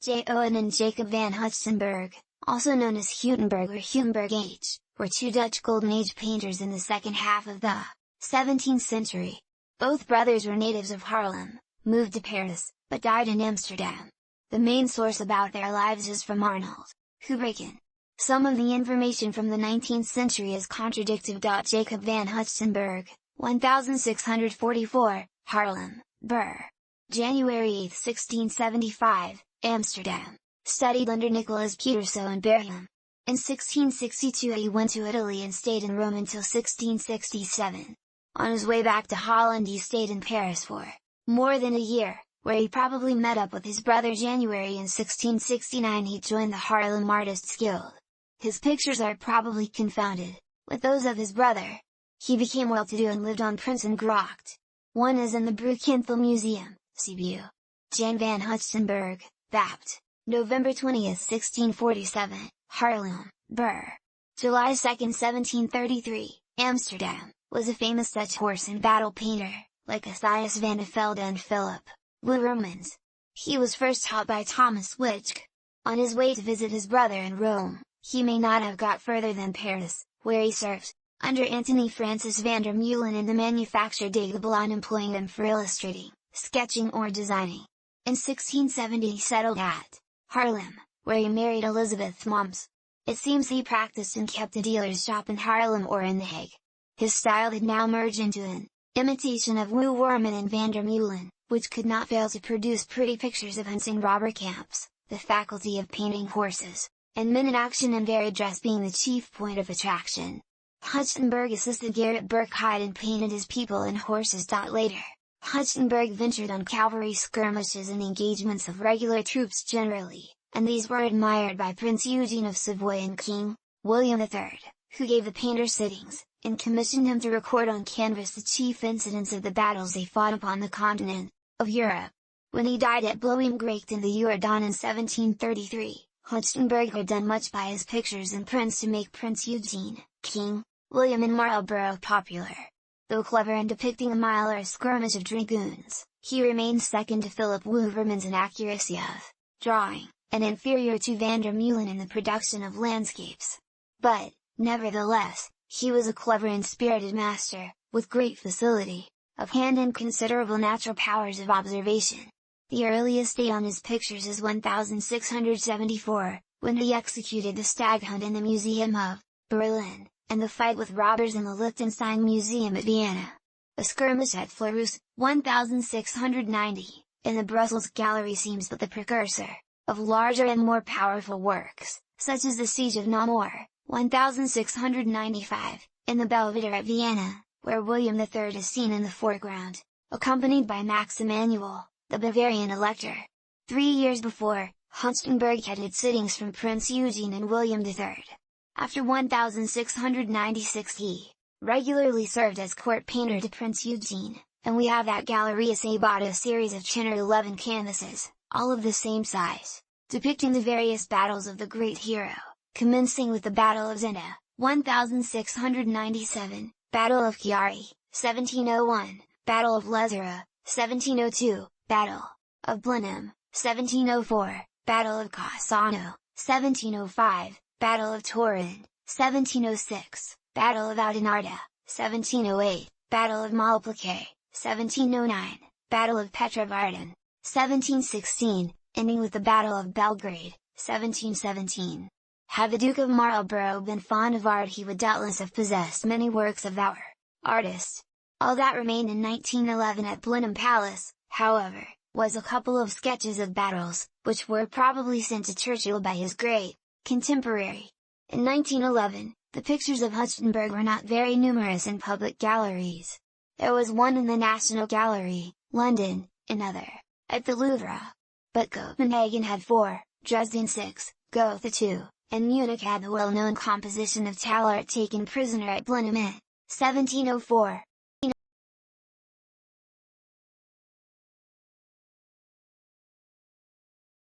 Johan and Jacob van Huchtenburg, also known as Huchtenburg or Huchtenburg H, were two Dutch Golden Age painters in the second half of the 17th century. Both brothers were natives of Haarlem, moved to Paris, but died in Amsterdam. The main source about their lives is from Arnold Houbraken. Some of the information from the 19th century is contradictive. Jacob van Huchtenburg, 1644, Haarlem, Bur. January 8, 1675, Amsterdam. Studied under Nicolaas Pieterso in Berchem. In 1662 he went to Italy and stayed in Rome until 1667. On his way back to Holland he stayed in Paris for more than a year, where he probably met up with his brother. January in 1669 he joined the Haarlem Artists Guild. His pictures are probably confounded with those of his brother. He became well-to-do and lived on Prinsengracht. One is in the Breukenthal Museum, Cebu. Jan van Huchtenburg, Bapt. November 20, 1647, Haarlem, Bur. July 2, 1733, Amsterdam, was a famous Dutch horse and battle painter, like Matthias van de Velde and Philip Wouwermans. He was first taught by Thomas Witschke. On his way to visit his brother in Rome, he may not have got further than Paris, where he served under Antony Francis van der Meulen in the Manufacture des Gobelins, employing them for illustrating, sketching or designing. In 1670 he settled at Haarlem, where he married Elizabeth Moms. It seems he practiced and kept a dealer's shop in Haarlem or in The Hague. His style had now merged into an imitation of Wouwerman and van der Meulen, which could not fail to produce pretty pictures of hunts and robber camps, the faculty of painting horses, and men in action and varied dress being the chief point of attraction. Huchtenburg assisted Gerrit Burckhardt and painted his people and horses. Later, Huchtenburg ventured on cavalry skirmishes and engagements of regular troops generally, and these were admired by Prince Eugene of Savoy and King William III, who gave the painter sittings, and commissioned him to record on canvas the chief incidents of the battles they fought upon the continent of Europe. When he died at Bloemgracht in the Jordaan in 1733, Huchtenburg had done much by his pictures and prints to make Prince Eugene, King William and Marlborough popular. Though clever in depicting a mile or a skirmish of dragoons, he remained second to Philip Wouwermans in accuracy of drawing, and inferior to van der Meulen in the production of landscapes. But, nevertheless, he was a clever and spirited master, with great facility of hand and considerable natural powers of observation. The earliest date on his pictures is 1674, when he executed the stag hunt in the Museum of Berlin, and the fight with robbers in the Liechtenstein Museum at Vienna. A skirmish at Fleurus, 1690, in the Brussels Gallery seems but the precursor of larger and more powerful works, such as the Siege of Namur, 1695, in the Belvedere at Vienna, where William III is seen in the foreground, accompanied by Max Emanuel, the Bavarian Elector. 3 years before, Huchtenburg had sittings from Prince Eugene and William III. After 1696 he regularly served as court painter to Prince Eugene, and we have at Galleria Sabata a series of 10 or 11 canvases, all of the same size, depicting the various battles of the great hero, commencing with the Battle of Zenda, 1697, Battle of Chiari, 1701, Battle of Lezara, 1702, Battle of Blenheim, 1704, Battle of Cassano, 1705, Battle of Turin, 1706, Battle of Oudenarde, 1708, Battle of Malplaquet, 1709, Battle of Petrovaradin, 1716, ending with the Battle of Belgrade, 1717. Had the Duke of Marlborough been fond of art he would doubtless have possessed many works of our artist. All that remained in 1911 at Blenheim Palace, however, was a couple of sketches of battles, which were probably sent to Churchill by his great contemporary. In 1911, the pictures of Huchtenburg were not very numerous in public galleries. There was one in the National Gallery, London, another at the Louvre. But Copenhagen had 4, Dresden 6, Gotha 2, and Munich had the well-known composition of Tallard taken prisoner at Blenheim in 1704.